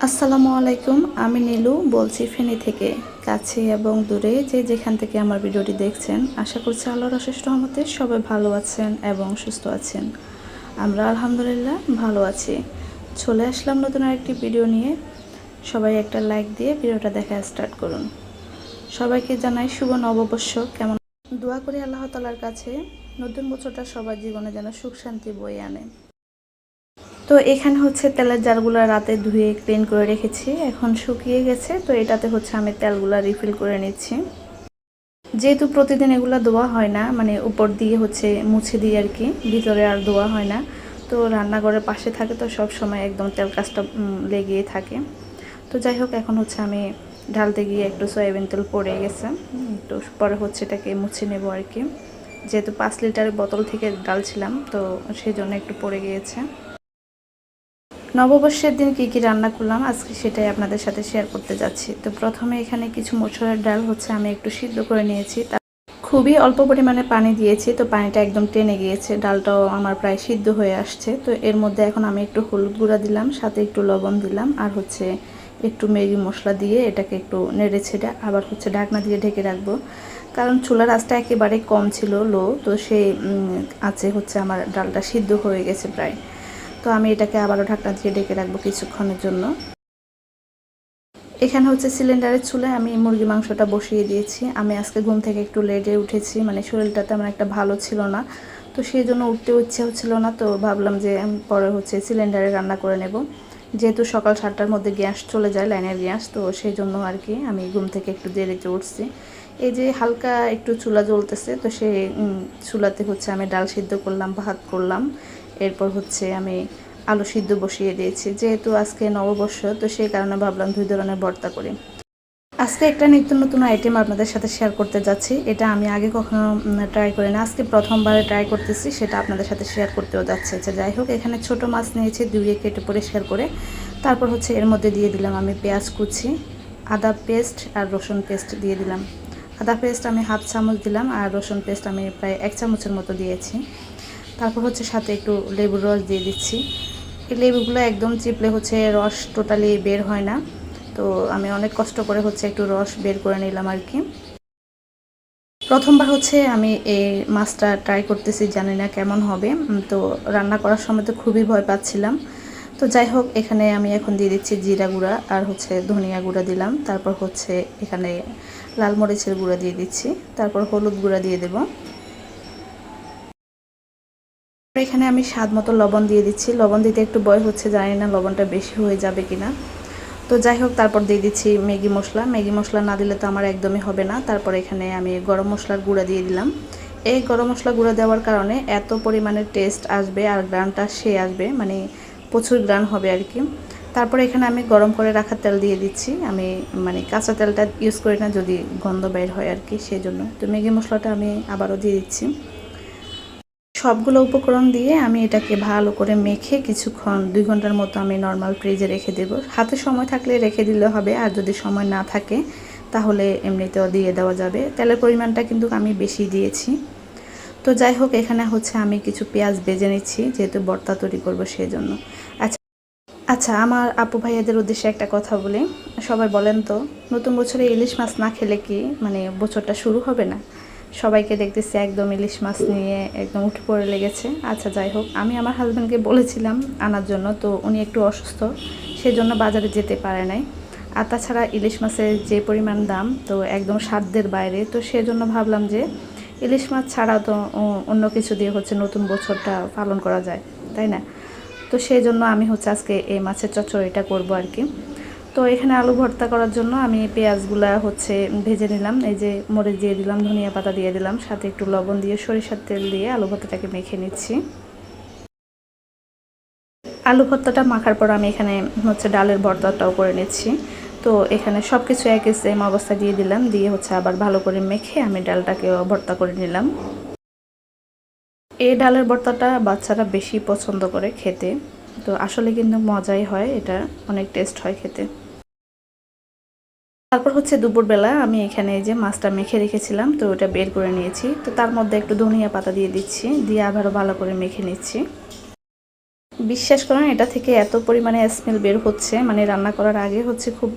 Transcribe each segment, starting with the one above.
আসসালামু আলাইকুম। আমি নীলু বলছি ফেনী থেকে। কাছে এবং দূরে যে যেখান থেকে আমার ভিডিওটি দেখছেন, আশা করছি আল্লাহর অশেষ রহমতে সবাই ভালো আছেন এবং সুস্থ আছেন। আমরা আলহামদুলিল্লাহ ভালো আছি। চলে আসলাম নতুন আরেকটি ভিডিও নিয়ে। সবাই একটা লাইক দিয়ে ভিডিওটা দেখা স্টার্ট করুন। সবাইকে জানাই শুভ নববর্ষ। কেমন দোয়া করি আল্লাহ তাআলার কাছে নতুন বছরটা সবার জীবনে যেন সুখ শান্তি বয়ে আনে। তো এখানে হচ্ছে তেলের জারগুলো রাতে ধুয়ে ক্লিন করে রেখেছি, এখন শুকিয়ে গেছে। তো এটাতে হচ্ছে আমি তেলগুলো রিফিল করে নিচ্ছি। যেহেতু প্রতিদিন এগুলো ধোয়া হয় না, মানে উপর দিয়ে হচ্ছে মুছে দিয়ে আর কি, ভিতরে আর ধোয়া হয় না। তো রান্নাঘরের পাশে থাকে তো সব সময় একদম তেল কাজটা লেগেই থাকে। তো যাই হোক, এখন হচ্ছে আমি ঢালতে গিয়ে একটু সয়াবিন তেল পড়ে গেছে, তো পরে হচ্ছে এটাকে মুছে নেব আর কি। যেহেতু 5 লিটারের বোতল থেকে ডালছিলাম, তো সেই জন্য একটু পড়ে গিয়েছে। নববর্ষের দিন কী কী রান্না করলাম আজকে সেটাই আপনাদের সাথে শেয়ার করতে যাচ্ছি। তো প্রথমে এখানে কিছু মসুরের ডাল হচ্ছে আমি একটু সিদ্ধ করে নিয়েছি। খুবই অল্প পরিমাণে পানি দিয়েছি, তো পানিটা একদম টেনে গিয়েছে, ডালটাও আমার প্রায় সিদ্ধ হয়ে আসছে। তো এর মধ্যে এখন আমি একটু হলুদ গুঁড়া দিলাম, সাথে একটু লবণ দিলাম, আর হচ্ছে একটু ম্যাগি মশলা দিয়ে এটাকে একটু নেড়ে ছেড়ে আবার হচ্ছে ঢাকনা দিয়ে ঢেকে রাখবো। কারণ চুলার আঁচটা একেবারে কম ছিল, লো, তো সেই আঁচে হচ্ছে আমার ডালটা সিদ্ধ হয়ে গেছে প্রায়। তো আমি এটাকে আবারও ঢাকনা দিয়ে ঢেকে রাখবো কিছুক্ষণের জন্য। এখানে হচ্ছে সিলিন্ডারের চুলায় আমি মুরগি মাংসটা বসিয়ে দিয়েছি। আমি আজকে ঘুম থেকে একটু লেটে উঠেছি, মানে শরীরটা তেমন একটা ভালো ছিল না, তো সেই জন্য উঠতেও ইচ্ছে হচ্ছিল না। তো ভাবলাম যে পরে হচ্ছে সিলিন্ডারে রান্না করে নেব, যেহেতু সকাল 7টার মধ্যে গ্যাস চলে যায়, লাইনের গ্যাস, তো সেই জন্য আর কি আমি ঘুম থেকে একটু দেরিতে উঠছি। এই যে হালকা একটু চুলা জ্বলতেছে, তো সেই চুলাতে হচ্ছে আমি ডাল সিদ্ধ করলাম, ভাত করলাম, এরপর হচ্ছে আমি আলু সিদ্ধ বসিয়ে দিয়েছি। যেহেতু আজকে নববর্ষ, তো সেই কারণে ভাবলাম 2 ধরনের ভর্তা করি। আজকে একটা নিত্য নতুন আইটেম আপনাদের সাথে শেয়ার করতে যাচ্ছি। এটা আমি আগে কখনো ট্রাই করি না, আজকে প্রথমবার ট্রাই করতেছি, সেটা আপনাদের সাথে শেয়ার করতেও যাচ্ছে। যাই হোক, এখানে ছোট মাছ নিয়েছি, ধুয়ে কেটে পরিষ্কার করে। তারপর হচ্ছে এর মধ্যে দিয়ে দিলাম আমি পেঁয়াজ কুচি, আদা পেস্ট আর রসুন পেস্ট দিয়ে দিলাম। আদা পেস্ট আমি হাফ চামচ দিলাম, আর রসুন পেস্ট আমি প্রায় 1 চামচের মতো দিয়েছি। তারপর হচ্ছে সাথে একটু লেবুর রস দিয়ে দিচ্ছি। এই লেবুগুলো একদম চিপলে হচ্ছে রস টোটালি বের হয় না, তো আমি অনেক কষ্ট করে হচ্ছে একটু রস বের করে নিলাম আর কি। প্রথমবার হচ্ছে আমি এই মাছটা ট্রাই করতেছি, জানি না কেমন হবে। তো রান্না করার সময় তো খুবই ভয় পাচ্ছিলাম। তো যাই হোক, এখানে আমি এখন দিয়ে দিচ্ছি জিরা গুঁড়া আর হচ্ছে ধনিয়া গুঁড়া দিলাম। তারপর হচ্ছে এখানে লাল মরিচের গুঁড়া দিয়ে দিচ্ছি, তারপর হলুদ গুঁড়া দিয়ে দেব। এখানে আমি স্বাদ মতো লবণ দিয়ে দিচ্ছি। লবণ দিতে একটু ভয় হচ্ছে, জানি না লবণটা বেশি হয়ে যাবে কিনা। তো যাই হোক, তারপর দিয়ে দিচ্ছি ম্যাগি মশলা। ম্যাগি মশলা না দিলে তো আমার একদমই হবে না। তারপর এখানে আমি গরম মশলার গুঁড়া দিয়ে দিলাম। এই গরম মশলা গুঁড়া দেওয়ার কারণে এত পরিমাণে টেস্ট আসবে আর গ্রানটা সে আসবে, মানে প্রচুর গ্রান হবে আর কি। তারপরে এখানে আমি গরম করে রাখা তেল দিয়ে দিচ্ছি। আমি মানে কাঁচা তেলটা ইউজ করি না, যদি গন্ধ বের হয় আর কি, সেই জন্য। তো ম্যাগি মশলাটা আমি আবারও দিয়ে দিচ্ছি। সবগুলো উপকরণ দিয়ে আমি এটাকে ভালো করে মেখে কিছুক্ষণ 2 ঘন্টার মতো আমি নর্মাল ফ্রিজে রেখে দেব। হাতে সময় থাকলে রেখে দিলে হবে, আর যদি সময় না থাকে তাহলে এমনিতেও দিয়ে দেওয়া যাবে। তেলের পরিমাণটা কিন্তু আমি বেশি দিয়েছি। তো যাই হোক, এখানে হচ্ছে আমি কিছু পেঁয়াজ ভেজে নিচ্ছি, যেহেতু ভর্তা তৈরি করবো সেই জন্য। আচ্ছা আচ্ছা, আমার আপু ভাইয়াদের উদ্দেশ্যে একটা কথা বলি। সবাই বলেন তো, নতুন বছরে ইলিশ মাছ না খেলে কি মানে বছরটা শুরু হবে না? সবাইকে দেখতেছি একদম ইলিশ মাছ নিয়ে একদম উঠে পড়ে লেগেছে। আচ্ছা যাই হোক, আমি আমার হাজব্যান্ডকে বলেছিলাম আনার জন্য, তো উনি একটু অসুস্থ, সেজন্য বাজারে যেতে পারে নাই। আর তাছাড়া ইলিশ মাছের যে পরিমাণ দাম, তো একদম সাধ্যের বাইরে, তো সেজন্য ভাবলাম যে ইলিশ মাছ ছাড়াও তো অন্য কিছু দিয়ে হচ্ছে নতুন বছরটা পালন করা যায়, তাই না? তো সেই জন্য আমি হচ্ছে আজকে এই মাছের চচ্চড়িটা করবো আর কি। তো এখানে আলু ভর্তা করার জন্য আমি পেঁয়াজগুলা হচ্ছে ভেজে নিলাম। এই যে মরিচ দিয়ে দিলাম, ধনিয়া পাতা দিয়ে দিলাম, সাথে একটু লবণ দিয়ে সরিষার তেল দিয়ে আলু ভর্তাটাকে মেখে নিচ্ছি। আলু ভর্তাটা মাখার পর আমি এখানে হচ্ছে ডালের ভর্তাটাও করে নিচ্ছি। তো এখানে সব কিছু একই সেম অবস্থা দিয়ে দিলাম, দিয়ে হচ্ছে আবার ভালো করে মেখে আমি ডালটাকেও ভর্তা করে নিলাম। এই ডালের ভর্তাটা বাচ্চারা বেশি পছন্দ করে খেতে, তো আসলে কিন্তু মজাই হয়, এটা অনেক টেস্ট হয় খেতে। তারপর হচ্ছে দুপুরবেলা আমি এখানে যে মাছটা মেখে রেখেছিলাম, তো ওটা বের করে নিয়েছি। তো তার মধ্যে একটু ধনিয়া পাতা দিয়ে দিচ্ছি, দিয়ে আবারও ভালো করে মেখে নিচ্ছি। বিশ্বাস করেন এটা থেকে এত পরিমাণে স্মেল বের হচ্ছে, মানে রান্না করার আগে হচ্ছে খুব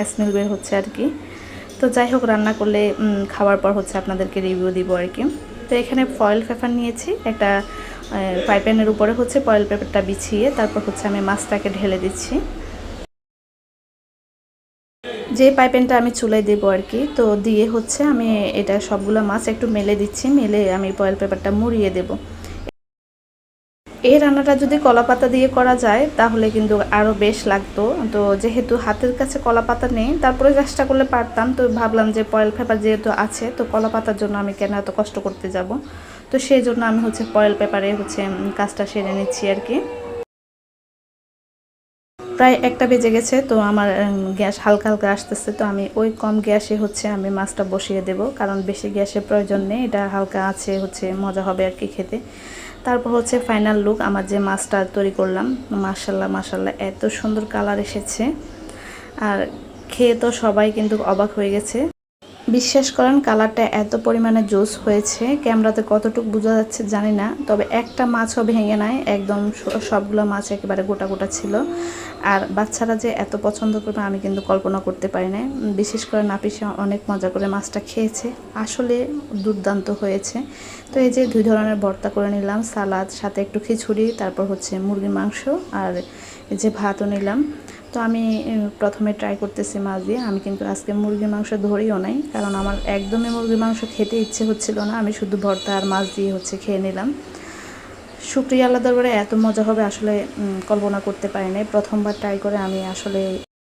স্মেল বের হচ্ছে আর কি। তো যাই হোক, রান্না করলে খাওয়ার পর হচ্ছে আপনাদেরকে রিভিউ দিব আর কি। তো এখানে ফয়েল পেপার নিয়েছি, একটা ফ্রাই প্যানের উপরে হচ্ছে ফয়েল পেপারটা বিছিয়ে তারপর হচ্ছে আমি মাছটাকে ঢেলে দিচ্ছি। যে পাইপেনটা আমি চুলায় দেবো আর কি, তো দিয়ে হচ্ছে আমি এটা সবগুলো মাছ একটু মেলে দিচ্ছি, মেলে আমি ফয়েল পেপারটা মুড়িয়ে দেব। এই রান্নাটা যদি কলাপাতা দিয়ে করা যায় তাহলে কিন্তু আরও বেশ লাগতো। তো যেহেতু হাতের কাছে কলাপাতা নেই, তারপরে চেষ্টা করলে পারতাম, তো ভাবলাম যে ফয়েল পেপার যেহেতু আছে তো কলাপাতার জন্য আমি কেন এত কষ্ট করতে যাব। তো সেই জন্য আমি হচ্ছে ফয়েল পেপারে হচ্ছে কাজটা সেরে নিচ্ছি আর কি। প্রায় 1টা বেজে গেছে, তো আমার গ্যাস হালকা হালকা আসতেছে, তো আমি ওই কম গ্যাসে হচ্ছে আমি মাছটা বসিয়ে দেব, কারণ বেশি গ্যাসের প্রয়োজন নেই, এটা হালকা আছে হচ্ছে মজা হবে আর কি খেতে। তারপর হচ্ছে ফাইনাল লুক, আমার যে মাছটা তৈরি করলাম, মাশাল্লাহ মাশাল্লাহ এত সুন্দর কালার এসেছে, আর খেয়ে তো সবাই কিন্তু অবাক হয়ে গেছে। বিশ্বাস করেন কালারটা এত পরিমাণে জোস হয়েছে, ক্যামেরাতে কতটুকু বোঝা যাচ্ছে জানি না, তবে একটা মাছও ভেঙে নাই, একদম সবগুলো মাছ একেবারে গোটা গোটা ছিল। আর বাচ্চারা যে এত পছন্দ করবে আমি কিন্তু কল্পনা করতে পারি না। বিশেষ করে নাপিসা অনেক মজা করে মাছটা খেয়েছে, আসলে দুর্দান্ত হয়েছে। তো এই যে 2 ধরনের ভর্তা করে নিলাম, সালাদ, সাথে একটু খিচুড়ি, তারপর হচ্ছে মুরগির মাংস, আর এই যে ভাতও নিলাম। তো আমি প্রথমে ট্রাই করতেছি মাছ দিয়ে। আমি কিন্তু আজকে মুরগির মাংস ধরিও নাই, কারণ আমার একদমই মুরগির মাংস খেতে ইচ্ছে হচ্ছিল না, আমি শুধু ভর্তা আর মাছ দিয়ে হচ্ছে খেয়ে নিলাম। শুকরিয়া আল্লাহ দরবারে, এত মজা হবে আসলে কল্পনা করতে পারি নাই। প্রথমবার ট্রাই করে আমি আসলে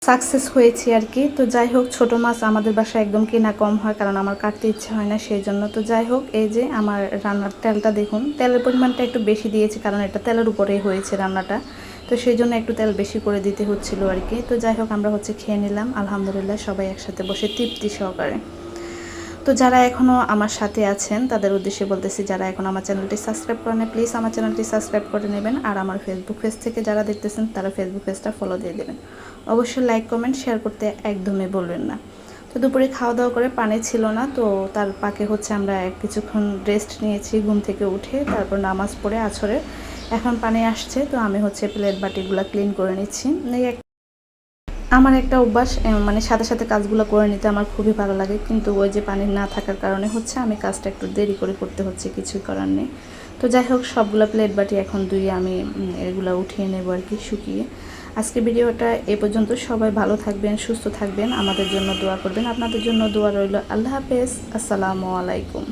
সাকসেস হয়েছি আর কি। তো যাই হোক, ছোট মাছ আমাদের বাসায় একদম কিনা কম হয়, কারণ আমার কাটতে ইচ্ছে হয় না সেই জন্য। তো যাই হোক, এই যে আমার রান্নার তেলটা দেখুন, তেলের পরিমাণটা একটু বেশি দিয়েছি, কারণ এটা তেলের উপরেই হয়েছে রান্নাটা, তো সেই জন্য একটু তেল বেশি করে দিতে হচ্ছিল আর কি। তো যাই হোক, আমরা হচ্ছে খেয়ে নিলাম আলহামদুলিল্লাহ, সবাই একসাথে বসে তৃপ্তি সহকারে। তো যারা এখনও আমার সাথে আছেন তাদের উদ্দেশ্যে বলতেছি, যারা এখন আমার চ্যানেলটি সাবস্ক্রাইব করেন প্লিজ আমার চ্যানেলটি সাবস্ক্রাইব করে নেবেন, আর আমার ফেসবুক পেজ থেকে যারা দেখতেছেন তারা ফেসবুক পেজটা ফলো দিয়ে দেবেন। অবশ্যই লাইক কমেন্ট শেয়ার করতে একদমই বলবেন না। তো দুপুরে খাওয়া দাওয়া করে পানি ছিল না, তো তার পাকে হচ্ছে আমরা কিছুক্ষণ রেস্ট নিয়েছি ঘুম থেকে উঠে, তারপর নামাজ পড়ে আছরে এখন পানি আসছে, তো আমি হচ্ছে প্লেট বাটিগুলো ক্লিন করে নিচ্ছি। আমার একটা অভ্যাস, মানে সাথে সাথে কাজগুলো করে নিতে আমার খুবই ভালো লাগে, কিন্তু ওই যে পানি না থাকার কারণে হচ্ছে আমি কাজটা একটু দেরি করে করতে হচ্ছে, কিছুই করার নেই। তো যাই হোক, সবগুলো প্লেট বাটি এখন ধুয়ে আমি এগুলো উঠিয়ে নেব আর কি, শুকিয়ে। আজকে ভিডিওটা এ পর্যন্ত। সবাই ভালো থাকবেন, সুস্থ থাকবেন, আমাদের জন্য দোয়া করবেন, আপনাদের জন্য দোয়া রইল। আল্লাহ হাফেজ, আসসালামু আলাইকুম।